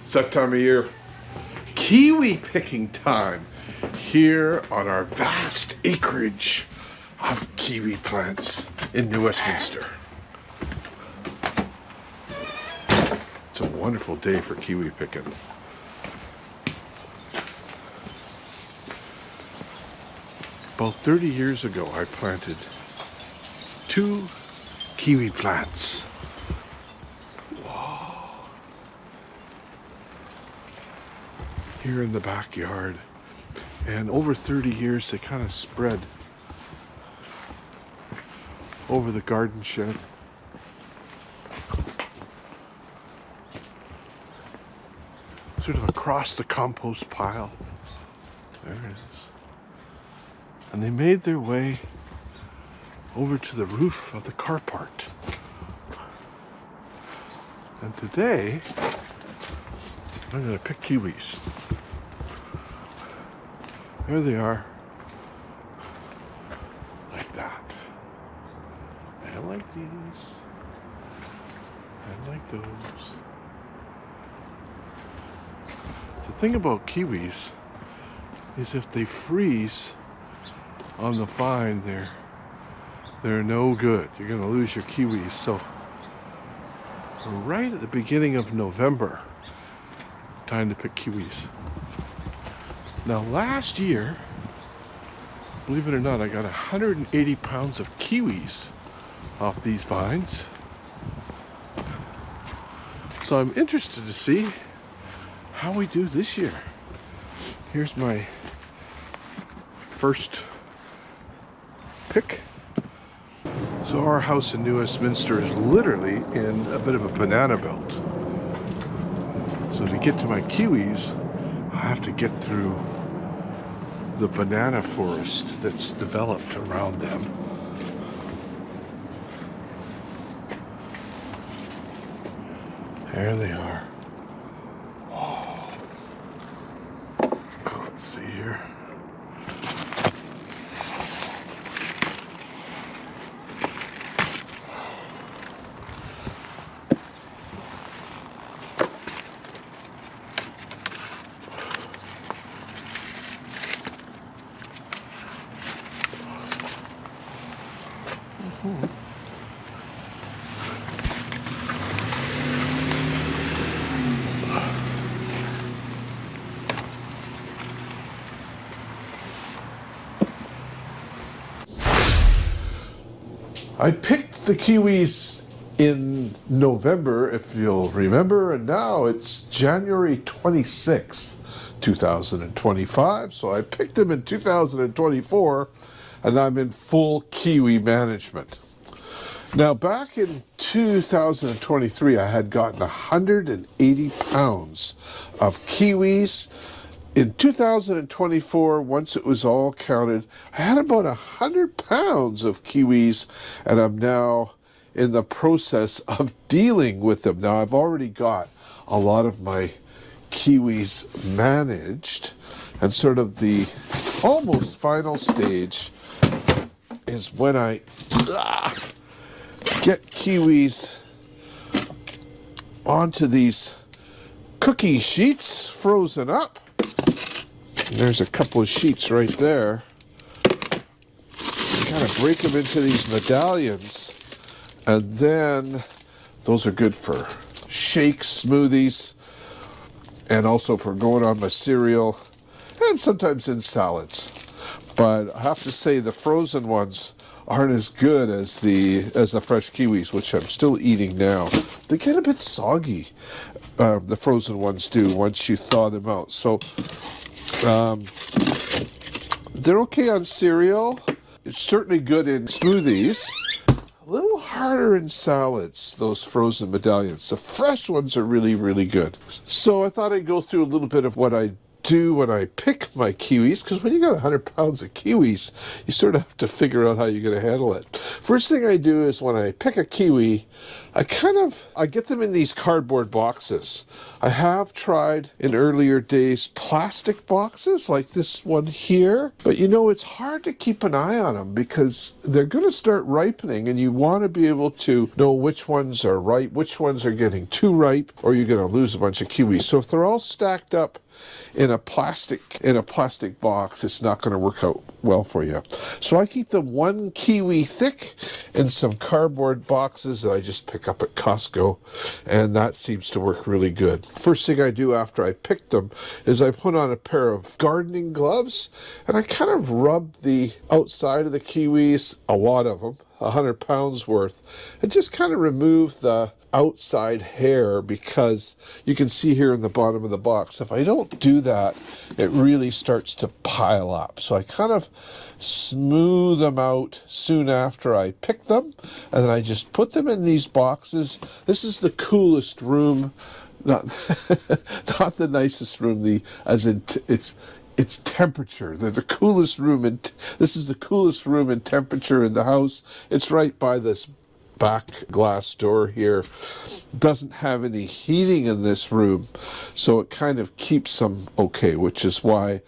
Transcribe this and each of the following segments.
It's that time of year. Kiwi picking time here on our vast acreage of kiwi plants in New Westminster. It's a wonderful day for kiwi picking. About 30 years ago, I planted 2 kiwi plants. Here in the backyard, and over 30 years they kind of spread over the garden shed. Sort of across the compost pile. There it is. And they made their way over to the roof of the carport. And today I'm going to pick kiwis. There they are. Like that. And like these. And like those. The thing about kiwis is if they freeze on the vine, they're no good. You're going to lose your kiwis. So right at the beginning of November, time to pick kiwis. Now last year, believe it or not, I got 180 pounds of kiwis off these vines. So I'm interested to see how we do this year. Here's my first pick. So our house in New Westminster is literally in a bit of a banana belt. So to get to my kiwis, I have to get through the banana forest that's developed around them. There they are. Oh. Let's see here. I picked the kiwis in November, if you'll remember, and now it's January 26th, 2025. So I picked them in 2024, and I'm in full kiwi management. Now, back in 2023, I had gotten 180 pounds of kiwis. In 2024, once it was all counted, I had about 100 pounds of kiwis, and I'm now in the process of dealing with them. Now, I've already got a lot of my kiwis managed, and sort of the almost final stage is when I get kiwis onto these cookie sheets, frozen up. And there's a couple of sheets right there. Kind of break them into these medallions, and then those are good for shakes, smoothies, and also for going on my cereal, and sometimes in salads. But I have to say the frozen ones aren't as good as the fresh kiwis, which I'm still eating now. They get a bit soggy, the frozen ones do, once you thaw them out. So they're okay on cereal. It's certainly good in smoothies. A little harder in salads, those frozen medallions. The fresh ones are really, really good. So I thought I'd go through a little bit of what I do when I pick my kiwis, because when you got 100 pounds of kiwis, you sort of have to figure out how you're going to handle it. First thing I do is when I pick a kiwi, I get them in these cardboard boxes. I have tried in earlier days plastic boxes like this one here, but you know, it's hard to keep an eye on them because they're going to start ripening, and you want to be able to know which ones are ripe, which ones are getting too ripe, or you're going to lose a bunch of kiwis. So if they're all stacked up in a plastic box, it's not going to work out well for you. So I keep them 1 kiwi thick in some cardboard boxes that I just pick up at Costco, and that seems to work really good. First thing I do after I pick them is I put on a pair of gardening gloves, and I kind of rub the outside of the kiwis, a lot of them, 100 pounds worth, and just kind of remove the outside hair, because you can see here in the bottom of the box, if I don't do that, it really starts to pile up. So I kind of smooth them out soon after I pick them, and then I just put them in these boxes. This is the coolest room, not not the nicest room, it's temperature. They're the coolest room, and this is the coolest room in temperature in the house. It's right by this back glass door here. Doesn't have any heating in this room, so it kind of keeps them okay, which is why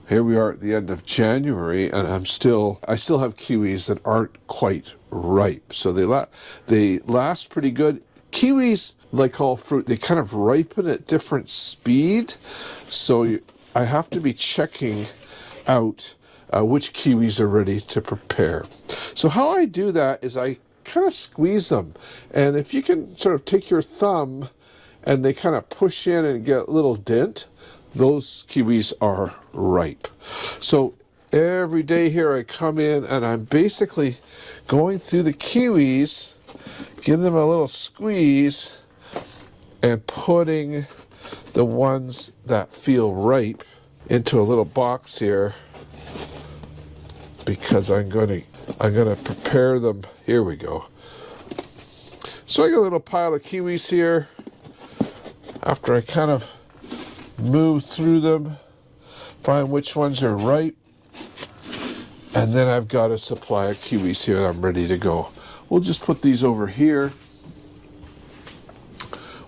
here we are at the end of January, and I still have kiwis that aren't quite ripe, so they last pretty good. Kiwis, like all fruit, they kind of ripen at different speed, so I have to be checking out which kiwis are ready to prepare. So how I do that is I kind of squeeze them, and if you can sort of take your thumb and they kind of push in and get a little dent, those kiwis are ripe. So every day here I come in and I'm basically going through the kiwis, giving them a little squeeze, and putting the ones that feel ripe into a little box here, because I'm going to prepare them. Here we go. So I got a little pile of kiwis here. After I kind of move through them, find which ones are ripe, and then I've got a supply of kiwis here. I'm ready to go. We'll just put these over here.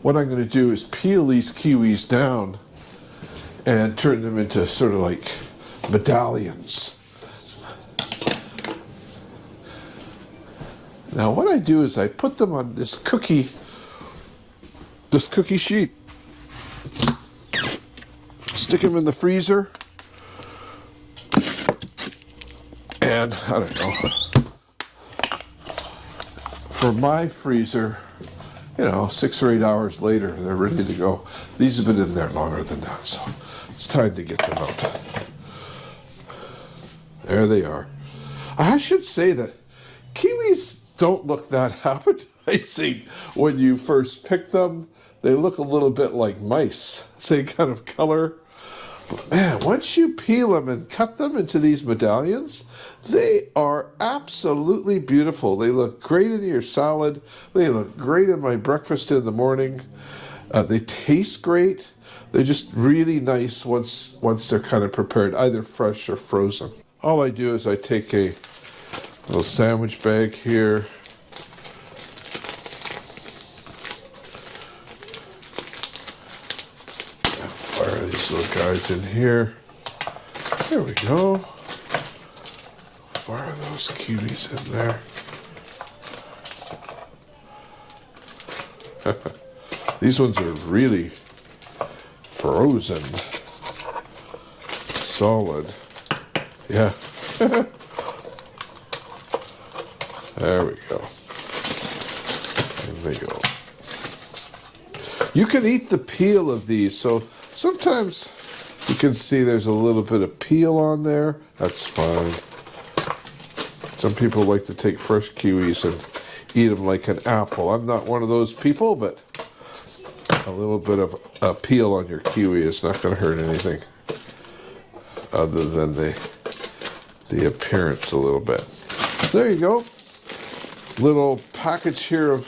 What I'm going to do is peel these kiwis down and turn them into sort of like medallions. Now what I do is I put them on this cookie sheet, stick them in the freezer, and I don't know, for my freezer, you know, 6 or 8 hours later, they're ready to go. These have been in there longer than that, so it's time to get them out. There they are. I should say that kiwis don't look that appetizing when you first pick them. They look a little bit like mice, same kind of color. But man, once you peel them and cut them into these medallions, they are absolutely beautiful. They look great in your salad. They look great in my breakfast in the morning. They taste great. They're just really nice once they're kind of prepared, either fresh or frozen. All I do is I take a little sandwich bag here. Fire these little guys in here. There we go. Fire those kiwis in there. These ones are really frozen. Solid. Yeah. There we go. There they go. You can eat the peel of these, so sometimes you can see there's a little bit of peel on there. That's fine. Some people like to take fresh kiwis and eat them like an apple. I'm not one of those people, but a little bit of a peel on your kiwi is not going to hurt anything other than the appearance a little bit. There you go. Little package here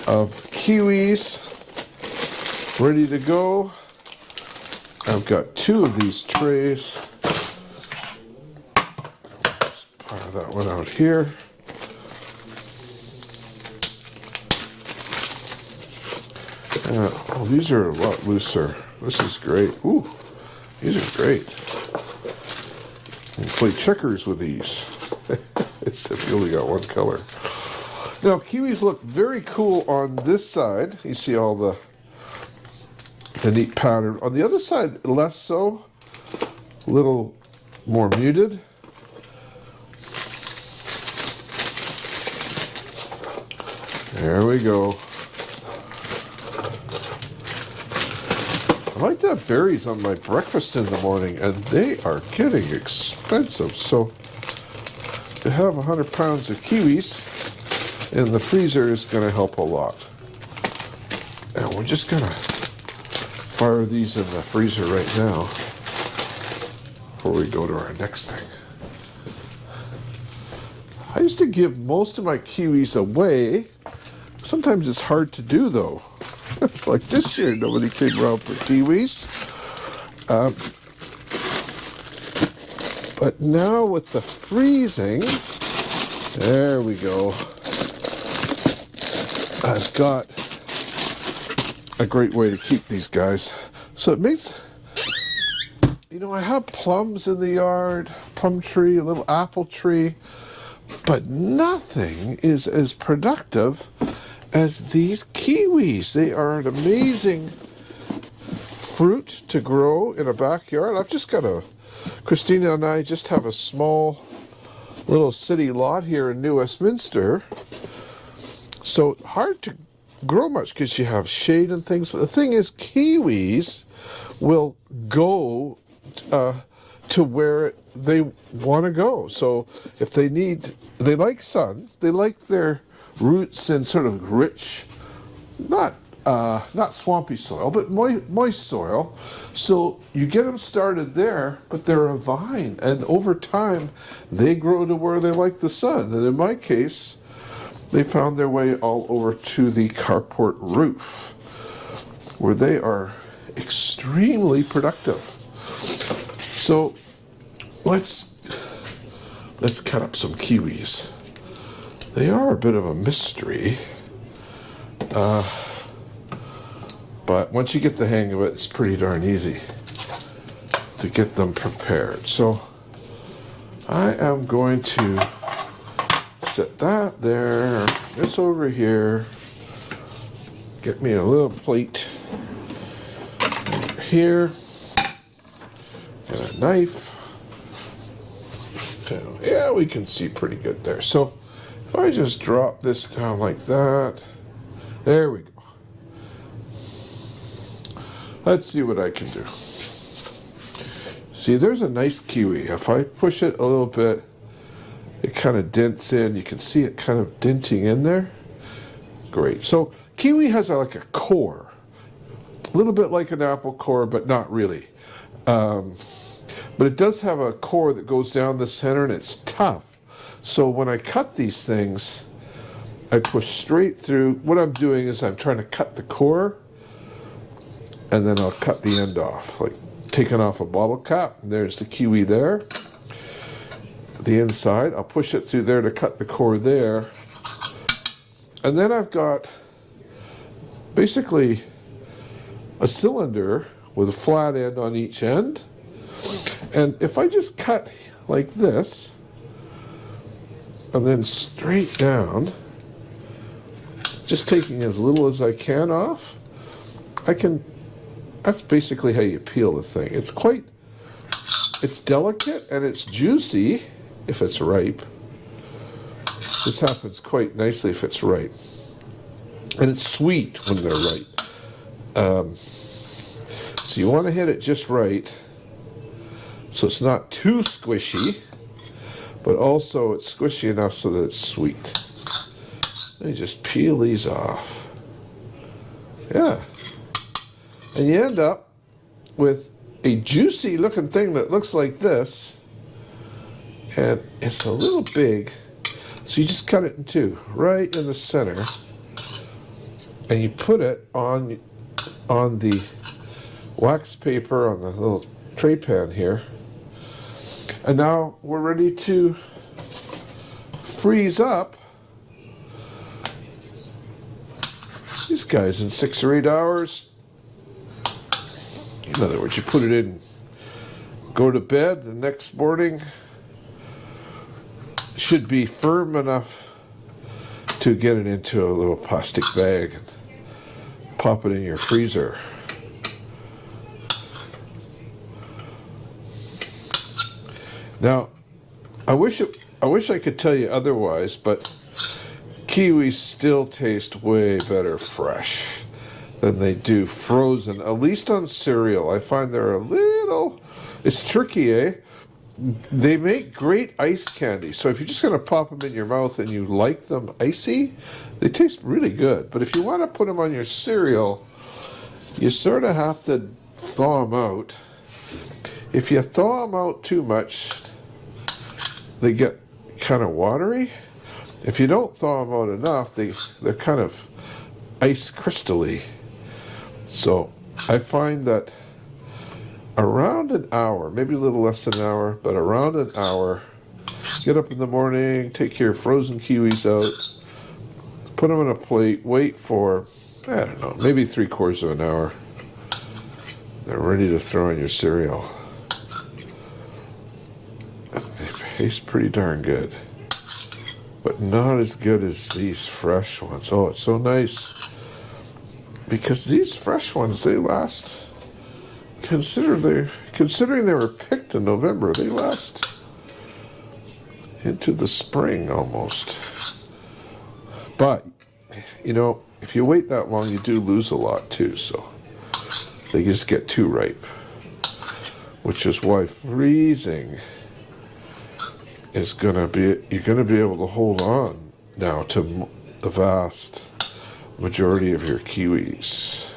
of kiwis ready to go. I've got 2 of these trays. Just pile that one out here. Oh, these are a lot looser. This is great. Ooh, these are great. You can play checkers with these. Except you only got one color. Now, kiwis look very cool on this side. You see all the neat pattern. On the other side, less so. A little more muted. There we go. I like to have berries on my breakfast in the morning, and they are getting expensive. So to have 100 pounds of kiwis in the freezer is going to help a lot. And we're just going to fire these in the freezer right now before we go to our next thing. I used to give most of my kiwis away. Sometimes it's hard to do, though. Like this year, nobody came around for kiwis. But now with the freezing, there we go. I've got a great way to keep these guys. So it makes, you know, I have plums in the yard, plum tree, a little apple tree, but nothing is as productive as these kiwis. They are an amazing fruit to grow in a backyard. I've just got Cristina and I just have a small little city lot here in New Westminster. So hard to grow much because you have shade and things. But the thing is, kiwis will go to where they want to go. So if they like sun, they like their roots in sort of rich, not swampy soil, but moist soil. So you get them started there, but they're a vine, and over time they grow to where they like the sun. And in my case, they found their way all over to the carport roof, where they are extremely productive. So let's cut up some kiwis. They are a bit of a mystery, but once you get the hang of it, it's pretty darn easy to get them prepared. So I am going to set that there, this over here, get me a little plate here, and a knife. So, yeah, we can see pretty good there. So if I just drop this down like that, there we go. Let's see what I can do. See, there's a nice kiwi. If I push it a little bit, it kind of dents in. You can see it kind of denting in there. Great. So kiwi has like a core, a little bit like an apple core, but not really. But it does have a core that goes down the center, and it's tough. So when I cut these things, I push straight through. What I'm doing is I'm trying to cut the core, and then I'll cut the end off, like taking off a bottle cap. And there's the kiwi there. The inside, I'll push it through there to cut the core there. And then I've got basically a cylinder with a flat end on each end. And if I just cut like this, and then straight down, just taking as little as I can off, that's basically how you peel the thing. It's delicate and it's juicy if it's ripe. This happens quite nicely if it's ripe. And it's sweet when they're ripe. So you want to hit it just right, so it's not too squishy, but also it's squishy enough so that it's sweet. Let me just peel these off. Yeah. And you end up with a juicy looking thing that looks like this, and it's a little big, so you just cut it in two, right in the center, and you put it on the wax paper on the little tray pan here. And now we're ready to freeze up These guys in 6 or 8 hours. In other words, you put it in, go to bed the next morning, should be firm enough to get it into a little plastic bag and pop it in your freezer. Now, I wish I could tell you otherwise, but kiwis still taste way better fresh than they do frozen, at least on cereal. I find they're a little, it's tricky, eh? They make great ice candy, so if you're just going to pop them in your mouth and you like them icy, they taste really good. But if you want to put them on your cereal, you sort of have to thaw them out. If you thaw them out too much, they get kind of watery. If you don't thaw them out enough, they're kind of ice crystally. So I find that around an hour, maybe a little less than an hour, but around an hour, get up in the morning, take your frozen kiwis out, put them on a plate, wait for, I don't know, maybe 3/4 of an hour. They're ready to throw in your cereal. They taste pretty darn good, but not as good as these fresh ones. Oh, it's so nice. Because these fresh ones, they last, considering they were picked in November, they last into the spring almost. But, you know, if you wait that long, you do lose a lot too, so they just get too ripe. Which is why freezing is gonna be, you're gonna be able to hold on now to the vast majority of your kiwis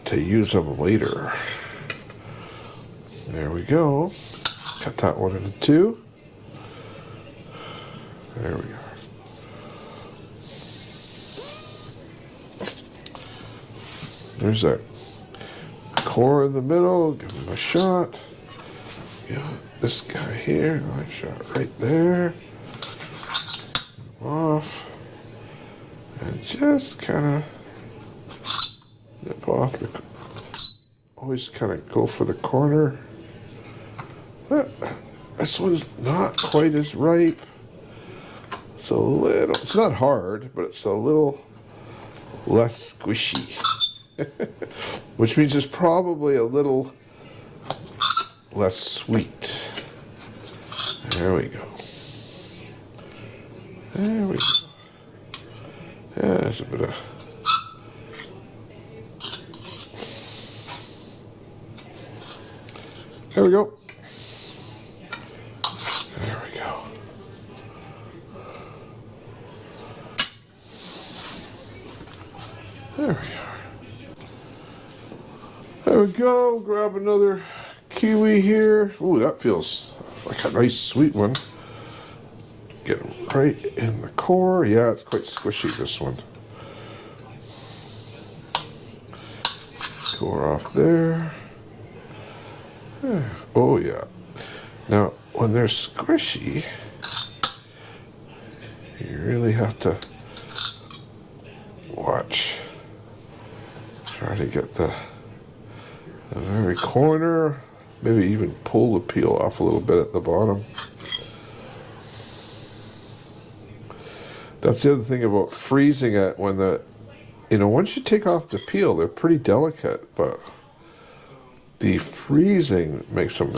to use them later. There we go. Cut that one into 2. There we are. There's that core in the middle. Give him a shot. Yeah, this guy here, I shot right there. Off. And just kind of nip off the, always kind of go for the corner. But this one's not quite as ripe. It's a little, it's not hard, but it's a little less squishy. Which means it's probably a little less sweet. There we go. There we go. Yeah, there's a bit of... There we go. There we go. There we are. There we go. Grab another kiwi here. Ooh, that feels like a nice sweet one. Get right in the core. Yeah, it's quite squishy, this one. Core off there. Oh, yeah. Now, when they're squishy, you really have to watch. Try to get the very corner. Maybe even pull the peel off a little bit at the bottom. That's the other thing about freezing it, when the, you know, once you take off the peel, they're pretty delicate, but the freezing makes them,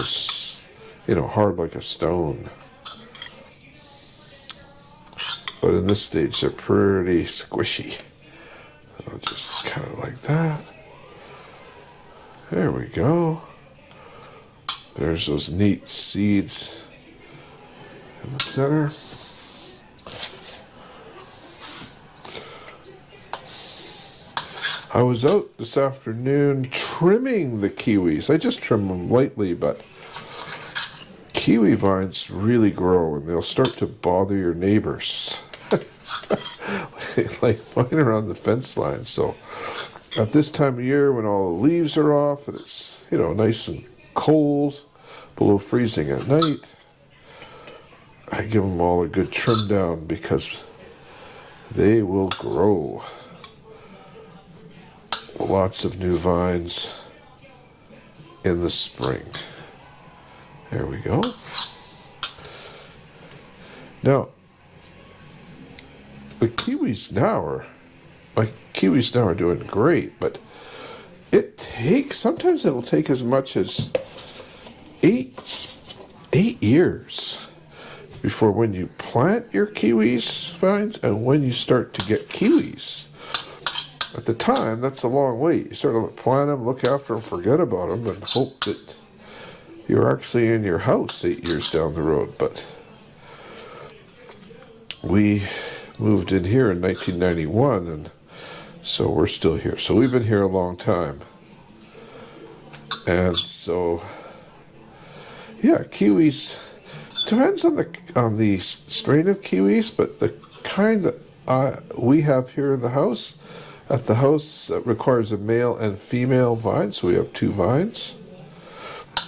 you know, hard like a stone. But in this stage, they're pretty squishy. So just kind of like that. There we go. There's those neat seeds in the center. I was out this afternoon trimming the kiwis. I just trim them lightly, but kiwi vines really grow and they'll start to bother your neighbors. Like mine are on the fence line. So at this time of year when all the leaves are off and it's, you know, nice and cold, below freezing at night, I give them all a good trim down because they will grow. lots of new vines in the spring. There we go. Now, my kiwis now are doing great, but sometimes it'll take as much as eight years before when you plant your kiwis vines and when you start to get kiwis. At the time, that's a long wait. You sort of plant them, look after them, forget about them, and hope that you're actually in your house 8 years down the road. But we moved in here in 1991, and so we're still here. So we've been here a long time. And so, yeah, kiwis, depends on the strain of kiwis, but the kind that we have here in the house, at the house, requires a male and female vine, so we have 2 vines.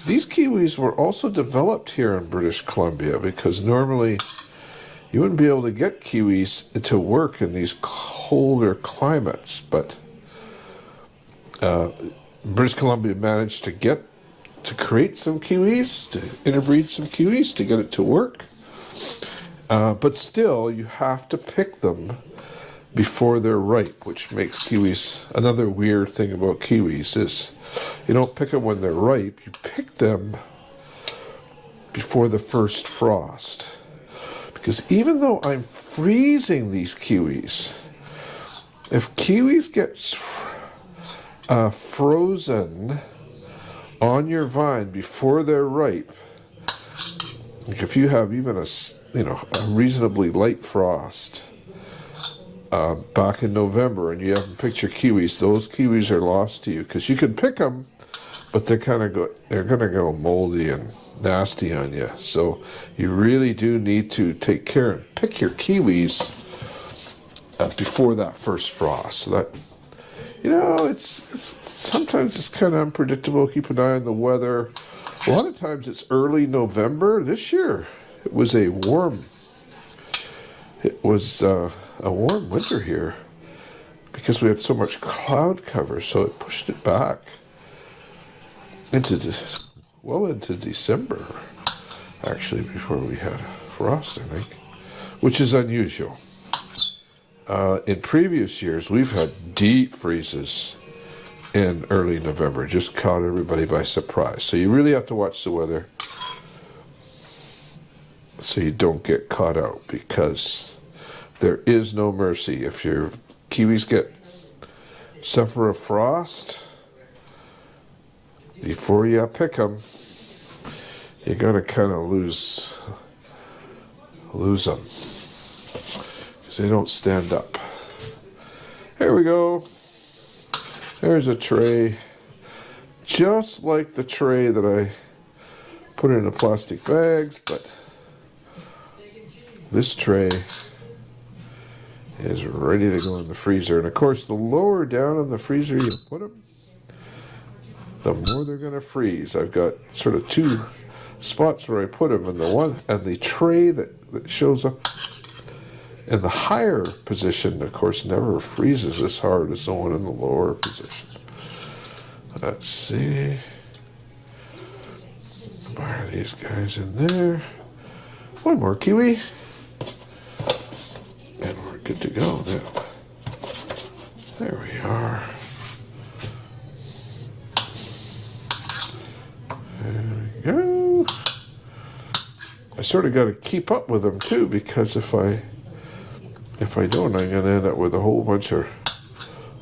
These kiwis were also developed here in British Columbia because normally you wouldn't be able to get kiwis to work in these colder climates, but British Columbia managed to create some kiwis, to interbreed some kiwis, to get it to work. But still, you have to pick them before they're ripe, which makes kiwis, another weird thing about kiwis is you don't pick them when they're ripe, you pick them before the first frost. Because even though I'm freezing these kiwis, if kiwis get frozen on your vine before they're ripe, like if you have even a reasonably light frost back in November and you haven't picked your kiwis, those kiwis are lost to you because you can pick them, but they're going to go moldy and nasty on you. So you really do need to take care and pick your kiwis before that first frost. So that, it's sometimes it's kind of unpredictable. Keep an eye on the weather. A lot of times it's early November. This year it was a warm winter here because we had so much cloud cover, so it pushed it back into December, actually, before we had frost, I think, which is unusual. In previous years, we've had deep freezes in early November, just caught everybody by surprise. So you really have to watch the weather so you don't get caught out, because there is no mercy. If your kiwis suffer a frost before you pick them, you're going to kind of lose them because they don't stand up. There we go. There's a tray, just like the tray that I put in the plastic bags, but this tray is ready to go in the freezer. And of course, the lower down in the freezer you put them, the more they're going to freeze. I've got sort of 2 spots where I put them, and the tray that shows up in the higher position, of course, never freezes as hard as the one in the lower position. Let's see. Fire these guys in there. One more kiwi. And we're good to go now. There we are. There we go. I sort of got to keep up with them too, because if I don't, I'm going to end up with a whole bunch of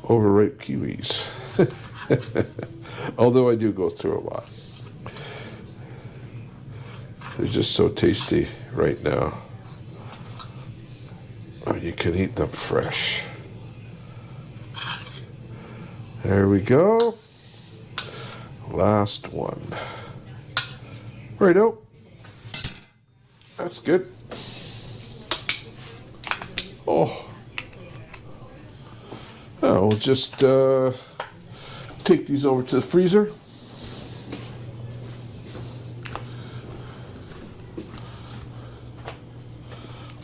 overripe kiwis. Although I do go through a lot. They're just so tasty right now. Oh, you can eat them fresh. There we go. Last one. Righto. That's good. Oh. Oh, we'll just take these over to the freezer.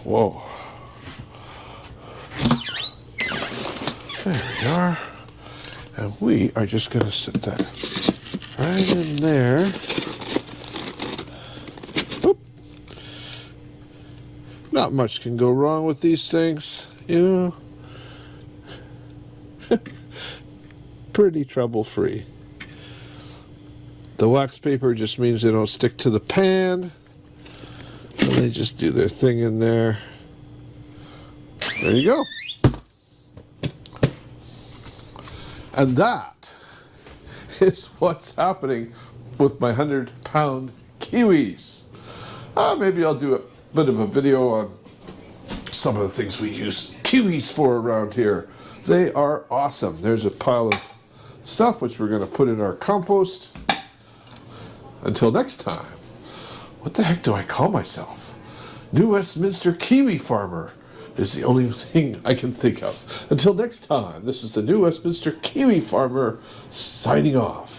Whoa. There we are. And we are just going to sit that right in there. Oop. Not much can go wrong with these things, you know. Pretty trouble-free. The wax paper just means they don't stick to the pan. And they just do their thing in there. There you go. And that is what's happening with my 100-pound kiwis. Maybe I'll do a bit of a video on some of the things we use kiwis for around here. They are awesome. There's a pile of stuff which we're going to put in our compost. Until next time, what the heck do I call myself? New Westminster Kiwi Farmer is the only thing I can think of. Until next time, this is the New Westminster Kiwi Farmer signing off.